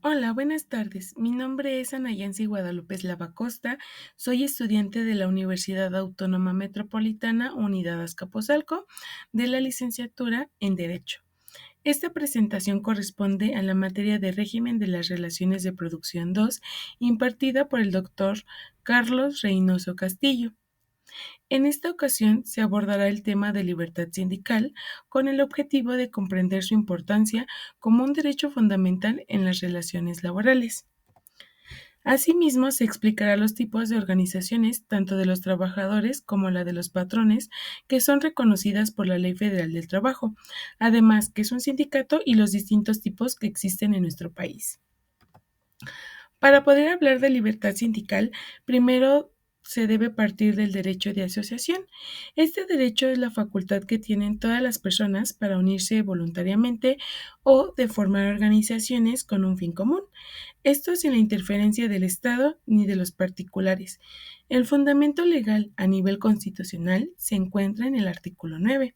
Hola, buenas tardes. Mi nombre es Ana Yancy Guadalupe Eslava Costa. Soy estudiante de la Universidad Autónoma Metropolitana Unidad Azcapotzalco de la licenciatura en Derecho. Esta presentación corresponde a la materia de régimen de las relaciones de producción 2, impartida por el doctor Carlos Reynoso Castillo. En esta ocasión se abordará el tema de libertad sindical con el objetivo de comprender su importancia como un derecho fundamental en las relaciones laborales. Asimismo, se explicará los tipos de organizaciones, tanto de los trabajadores como la de los patrones, que son reconocidas por la Ley Federal del Trabajo, además que es un sindicato y los distintos tipos que existen en nuestro país. Para poder hablar de libertad sindical, primero se debe partir del derecho de asociación. Este derecho es la facultad que tienen todas las personas para unirse voluntariamente o de formar organizaciones con un fin común. Esto sin la interferencia del Estado ni de los particulares. El fundamento legal a nivel constitucional se encuentra en el artículo 9.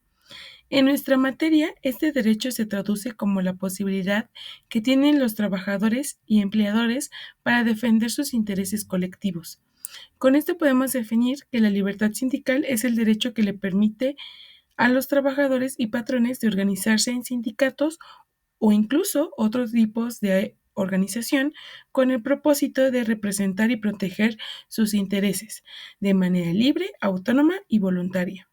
En nuestra materia, este derecho se traduce como la posibilidad que tienen los trabajadores y empleadores para defender sus intereses colectivos. Con esto podemos definir que la libertad sindical es el derecho que le permite a los trabajadores y patrones de organizarse en sindicatos o incluso otros tipos de organización con el propósito de representar y proteger sus intereses de manera libre, autónoma y voluntaria.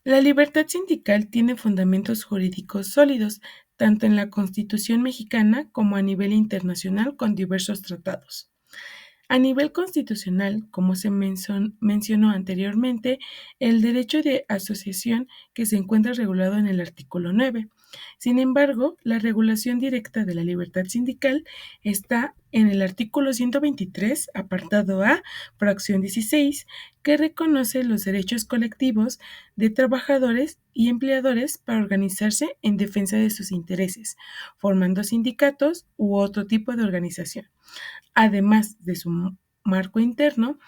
La libertad sindical tiene fundamentos jurídicos sólidos, tanto en la Constitución mexicana como a nivel internacional con diversos tratados. A nivel constitucional, como se mencionó anteriormente, el derecho de asociación que se encuentra regulado en el artículo 9. Sin embargo, la regulación directa de la libertad sindical está en el artículo 123, apartado A, fracción 16, que reconoce los derechos colectivos de trabajadores y empleadores para organizarse en defensa de sus intereses, formando sindicatos u otro tipo de organización. Además de su marco interno,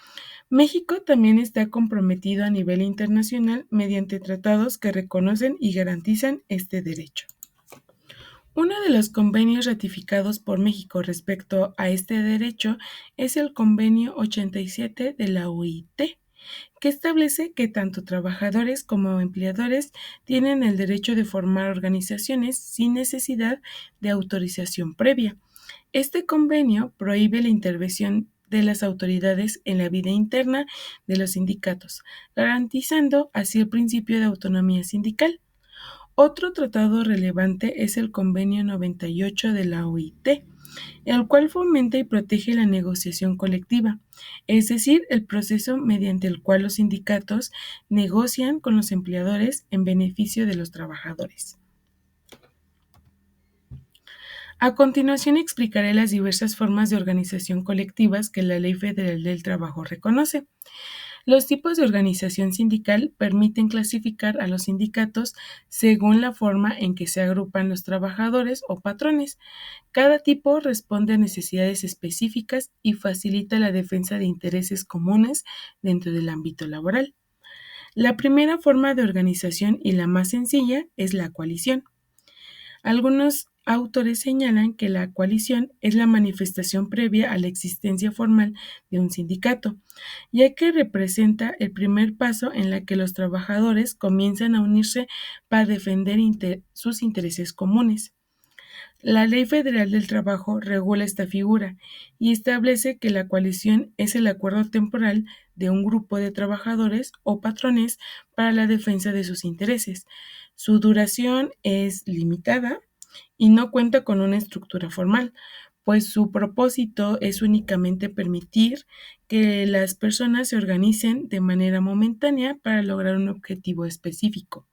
México también está comprometido a nivel internacional mediante tratados que reconocen y garantizan este derecho. Uno de los convenios ratificados por México respecto a este derecho es el Convenio 87 de la OIT, que establece que tanto trabajadores como empleadores tienen el derecho de formar organizaciones sin necesidad de autorización previa. Este convenio prohíbe la intervención de las autoridades en la vida interna de los sindicatos, garantizando así el principio de autonomía sindical. Otro tratado relevante es el Convenio 98 de la OIT, el cual fomenta y protege la negociación colectiva, es decir, el proceso mediante el cual los sindicatos negocian con los empleadores en beneficio de los trabajadores. A continuación explicaré las diversas formas de organización colectivas que la Ley Federal del Trabajo reconoce. Los tipos de organización sindical permiten clasificar a los sindicatos según la forma en que se agrupan los trabajadores o patrones. Cada tipo responde a necesidades específicas y facilita la defensa de intereses comunes dentro del ámbito laboral. La primera forma de organización y la más sencilla es la coalición. Algunos autores señalan que la coalición es la manifestación previa a la existencia formal de un sindicato, ya que representa el primer paso en la que los trabajadores comienzan a unirse para defender sus intereses comunes. La Ley Federal del Trabajo regula esta figura y establece que la coalición es el acuerdo temporal de un grupo de trabajadores o patrones para la defensa de sus intereses. Su duración es limitada y no cuenta con una estructura formal, pues su propósito es únicamente permitir que las personas se organicen de manera momentánea para lograr un objetivo específico.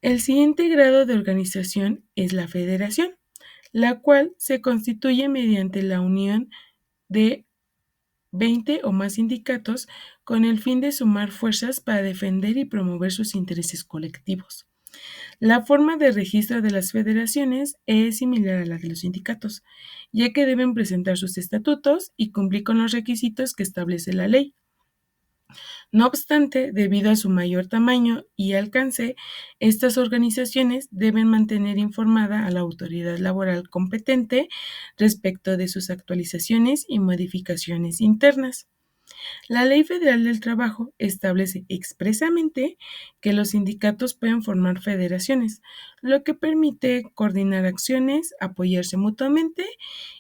El siguiente grado de organización es la federación, la cual se constituye mediante la unión de 20 o más sindicatos con el fin de sumar fuerzas para defender y promover sus intereses colectivos. La forma de registro de las federaciones es similar a la de los sindicatos, ya que deben presentar sus estatutos y cumplir con los requisitos que establece la ley. No obstante, debido a su mayor tamaño y alcance, estas organizaciones deben mantener informada a la autoridad laboral competente respecto de sus actualizaciones y modificaciones internas. La Ley Federal del Trabajo establece expresamente que los sindicatos pueden formar federaciones, lo que permite coordinar acciones, apoyarse mutuamente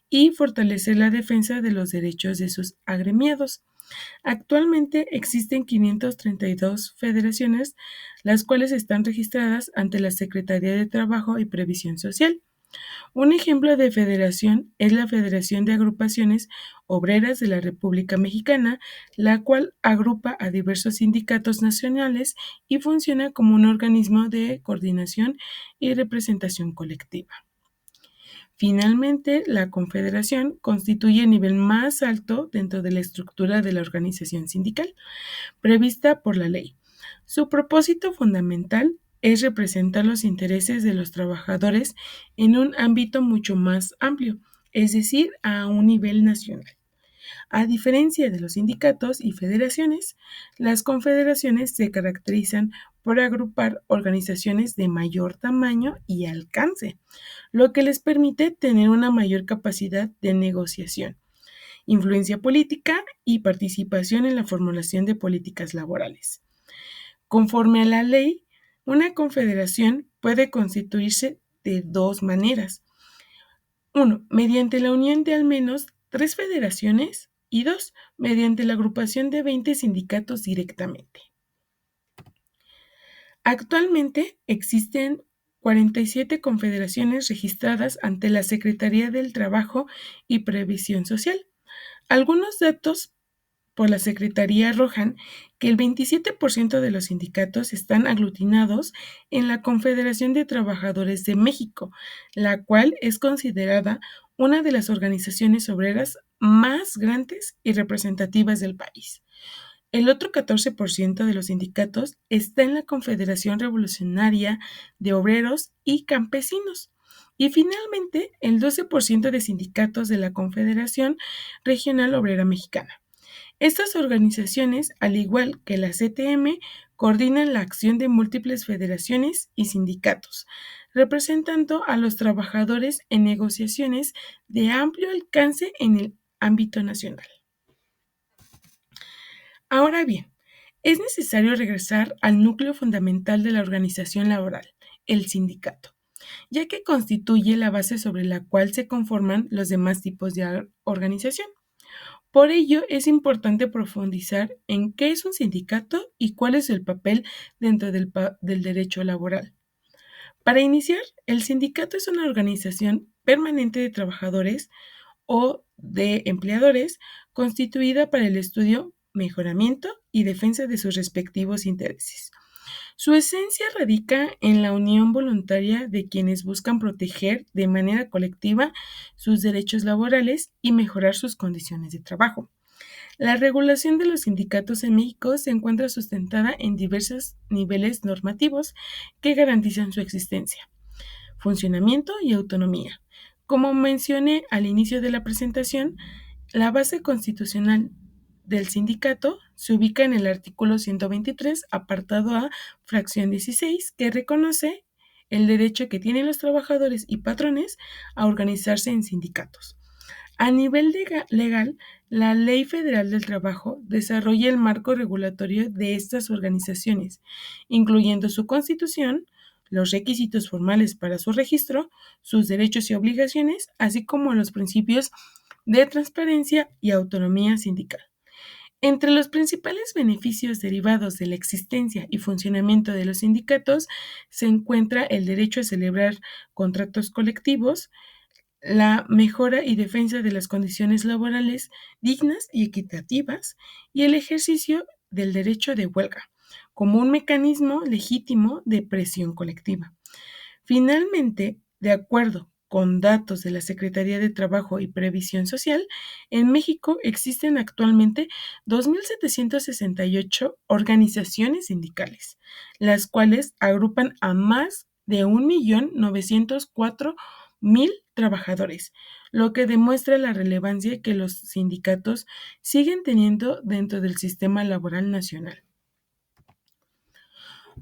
y fortalecer la defensa de los derechos de sus agremiados. Actualmente existen 532 federaciones, las cuales están registradas ante la Secretaría de Trabajo y Previsión Social. Un ejemplo de federación es la Federación de Agrupaciones Obreras de la República Mexicana, la cual agrupa a diversos sindicatos nacionales y funciona como un organismo de coordinación y representación colectiva. Finalmente, la Confederación constituye el nivel más alto dentro de la estructura de la organización sindical prevista por la ley. Su propósito fundamental es representar los intereses de los trabajadores en un ámbito mucho más amplio, es decir, a un nivel nacional. A diferencia de los sindicatos y federaciones, las confederaciones se caracterizan por agrupar organizaciones de mayor tamaño y alcance, lo que les permite tener una mayor capacidad de negociación, influencia política y participación en la formulación de políticas laborales. Conforme a la ley, una confederación puede constituirse de dos maneras. Uno, mediante la unión de al menos 3 federaciones y dos, mediante la agrupación de 20 sindicatos directamente. Actualmente existen 47 confederaciones registradas ante la Secretaría del Trabajo y Previsión Social. Algunos datos por la Secretaría arrojan que el 27% de los sindicatos están aglutinados en la Confederación de Trabajadores de México, la cual es considerada una de las organizaciones obreras más grandes y representativas del país. El otro 14% de los sindicatos está en la Confederación Revolucionaria de Obreros y Campesinos. Y finalmente, el 12% de sindicatos de la Confederación Regional Obrera Mexicana. Estas organizaciones, al igual que la CTM, coordinan la acción de múltiples federaciones y sindicatos, representando a los trabajadores en negociaciones de amplio alcance en el ámbito nacional. Ahora bien, es necesario regresar al núcleo fundamental de la organización laboral, el sindicato, ya que constituye la base sobre la cual se conforman los demás tipos de organización. Por ello, es importante profundizar en qué es un sindicato y cuál es el papel dentro del derecho laboral. Para iniciar, el sindicato es una organización permanente de trabajadores o de empleadores constituida para el estudio, mejoramiento y defensa de sus respectivos intereses. Su esencia radica en la unión voluntaria de quienes buscan proteger de manera colectiva sus derechos laborales y mejorar sus condiciones de trabajo. La regulación de los sindicatos en México se encuentra sustentada en diversos niveles normativos que garantizan su existencia, funcionamiento y autonomía. Como mencioné al inicio de la presentación, la base constitucional del sindicato se ubica en el artículo 123, apartado A, fracción 16, que reconoce el derecho que tienen los trabajadores y patrones a organizarse en sindicatos. A nivel legal, la Ley Federal del Trabajo desarrolla el marco regulatorio de estas organizaciones, incluyendo su constitución, los requisitos formales para su registro, sus derechos y obligaciones, así como los principios de transparencia y autonomía sindical. Entre los principales beneficios derivados de la existencia y funcionamiento de los sindicatos se encuentra el derecho a celebrar contratos colectivos, la mejora y defensa de las condiciones laborales dignas y equitativas y el ejercicio del derecho de huelga como un mecanismo legítimo de presión colectiva. Finalmente, de acuerdo con datos de la Secretaría de Trabajo y Previsión Social, en México existen actualmente 2.768 organizaciones sindicales, las cuales agrupan a más de 1.904.000 1,000 trabajadores, lo que demuestra la relevancia que los sindicatos siguen teniendo dentro del sistema laboral nacional.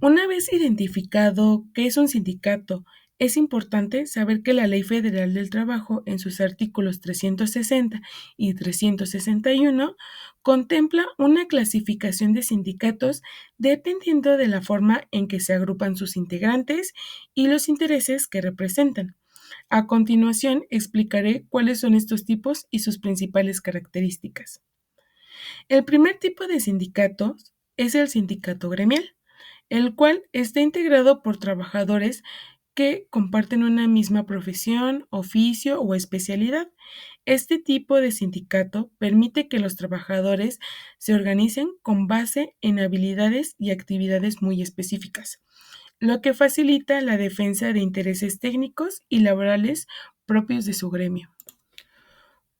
Una vez identificado qué es un sindicato, es importante saber que la Ley Federal del Trabajo, en sus artículos 360 y 361, contempla una clasificación de sindicatos dependiendo de la forma en que se agrupan sus integrantes y los intereses que representan. A continuación, explicaré cuáles son estos tipos y sus principales características. El primer tipo de sindicatos es el sindicato gremial, el cual está integrado por trabajadores que comparten una misma profesión, oficio o especialidad. Este tipo de sindicato permite que los trabajadores se organicen con base en habilidades y actividades muy específicas, lo que facilita la defensa de intereses técnicos y laborales propios de su gremio.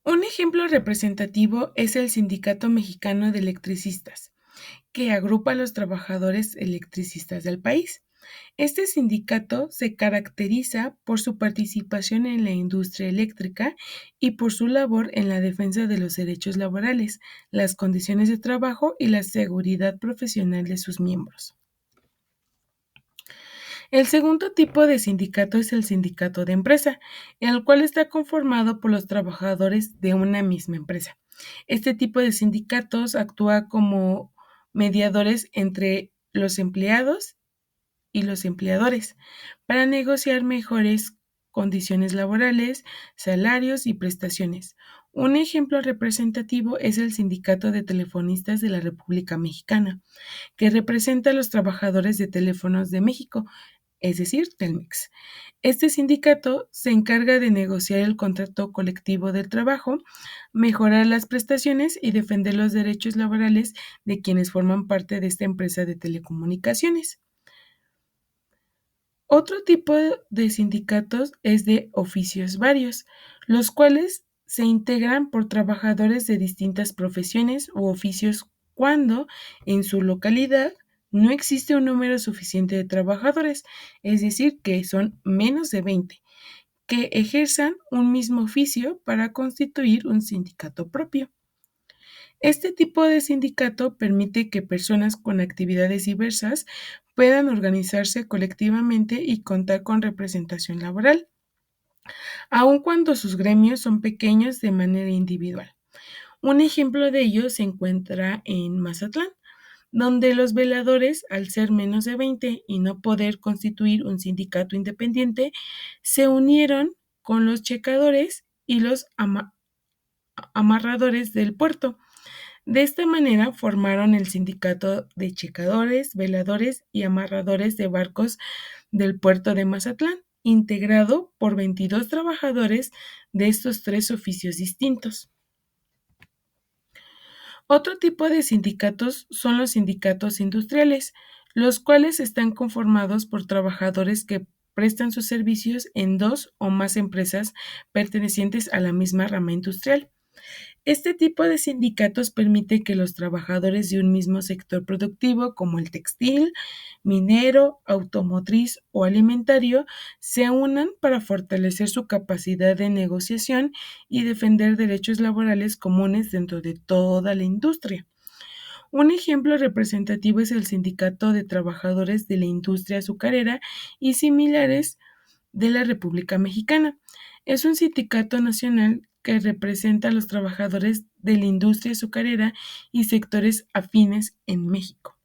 Un ejemplo representativo es el Sindicato Mexicano de Electricistas, que agrupa a los trabajadores electricistas del país. Este sindicato se caracteriza por su participación en la industria eléctrica y por su labor en la defensa de los derechos laborales, las condiciones de trabajo y la seguridad profesional de sus miembros. El segundo tipo de sindicato es el sindicato de empresa, el cual está conformado por los trabajadores de una misma empresa. Este tipo de sindicatos actúa como mediadores entre los empleados y los empleadores para negociar mejores condiciones laborales, salarios y prestaciones. Un ejemplo representativo es el Sindicato de Telefonistas de la República Mexicana, que representa a los trabajadores de teléfonos de México, es decir, Telmex. Este sindicato se encarga de negociar el contrato colectivo del trabajo, mejorar las prestaciones y defender los derechos laborales de quienes forman parte de esta empresa de telecomunicaciones. Otro tipo de sindicatos es de oficios varios, los cuales se integran por trabajadores de distintas profesiones u oficios cuando en su localidad no existe un número suficiente de trabajadores, es decir, que son menos de 20, que ejerzan un mismo oficio para constituir un sindicato propio. Este tipo de sindicato permite que personas con actividades diversas puedan organizarse colectivamente y contar con representación laboral, aun cuando sus gremios son pequeños de manera individual. Un ejemplo de ello se encuentra en Mazatlán, donde los veladores, al ser menos de 20 y no poder constituir un sindicato independiente, se unieron con los checadores y los amarradores del puerto. De esta manera formaron el Sindicato de Checadores, Veladores y Amarradores de Barcos del Puerto de Mazatlán, integrado por 22 trabajadores de estos tres oficios distintos. Otro tipo de sindicatos son los sindicatos industriales, los cuales están conformados por trabajadores que prestan sus servicios en dos o más empresas pertenecientes a la misma rama industrial. Este tipo de sindicatos permite que los trabajadores de un mismo sector productivo, como el textil, minero, automotriz o alimentario, se unan para fortalecer su capacidad de negociación y defender derechos laborales comunes dentro de toda la industria. Un ejemplo representativo es el Sindicato de Trabajadores de la Industria Azucarera y similares de la República Mexicana. Es un sindicato nacional que representa a los trabajadores de la industria azucarera y sectores afines en México.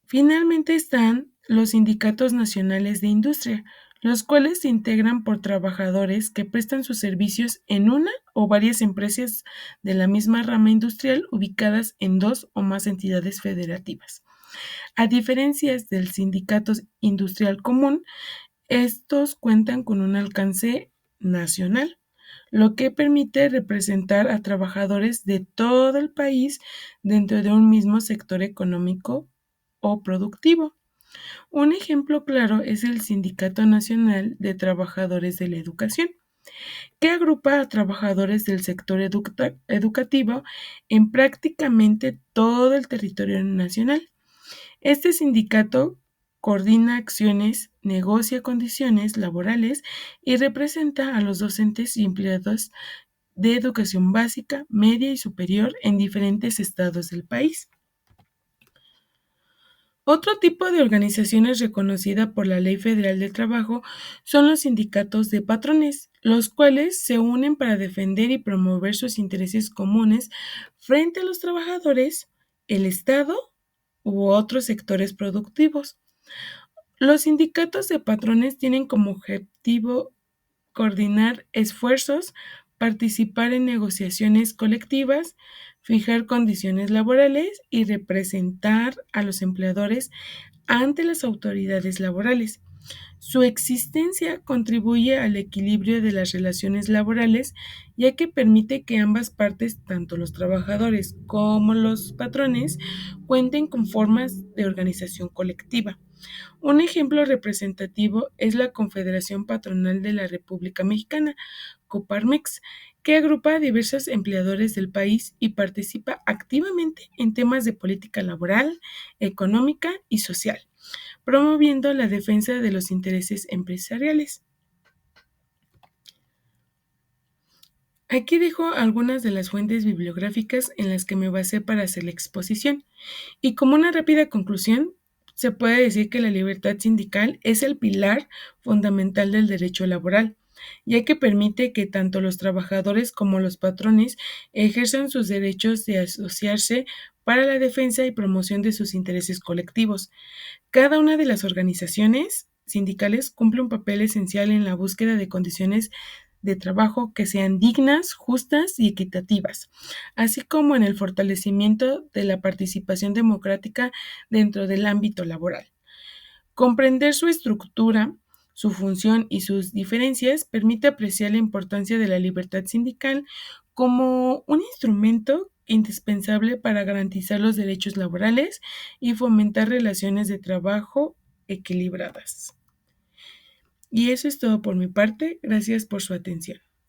Finalmente están los sindicatos nacionales de industria, los cuales se integran por trabajadores que prestan sus servicios en una o varias empresas de la misma rama industrial ubicadas en dos o más entidades federativas. A diferencia del sindicato industrial común, estos cuentan con un alcance nacional, lo que permite representar a trabajadores de todo el país dentro de un mismo sector económico o productivo. Un ejemplo claro es el Sindicato Nacional de Trabajadores de la Educación, que agrupa a trabajadores del sector educativo en prácticamente todo el territorio nacional. Este sindicato coordina acciones negocia condiciones laborales y representa a los docentes y empleados de educación básica, media y superior en diferentes estados del país. Otro tipo de organizaciones reconocida por la Ley Federal del Trabajo son los sindicatos de patrones, los cuales se unen para defender y promover sus intereses comunes frente a los trabajadores, el Estado u otros sectores productivos. Los sindicatos de patrones tienen como objetivo coordinar esfuerzos, participar en negociaciones colectivas, fijar condiciones laborales y representar a los empleadores ante las autoridades laborales. Su existencia contribuye al equilibrio de las relaciones laborales, ya que permite que ambas partes, tanto los trabajadores como los patrones, cuenten con formas de organización colectiva. Un ejemplo representativo es la Confederación Patronal de la República Mexicana, Coparmex, que agrupa a diversos empleadores del país y participa activamente en temas de política laboral, económica y social, promoviendo la defensa de los intereses empresariales. Aquí dejo algunas de las fuentes bibliográficas en las que me basé para hacer la exposición. Y como una rápida conclusión, se puede decir que la libertad sindical es el pilar fundamental del derecho laboral, ya que permite que tanto los trabajadores como los patrones ejerzan sus derechos de asociarse para la defensa y promoción de sus intereses colectivos. Cada una de las organizaciones sindicales cumple un papel esencial en la búsqueda de condiciones de trabajo que sean dignas, justas y equitativas, así como en el fortalecimiento de la participación democrática dentro del ámbito laboral. Comprender su estructura, su función y sus diferencias permite apreciar la importancia de la libertad sindical como un instrumento indispensable para garantizar los derechos laborales y fomentar relaciones de trabajo equilibradas. Y eso es todo por mi parte. Gracias por su atención.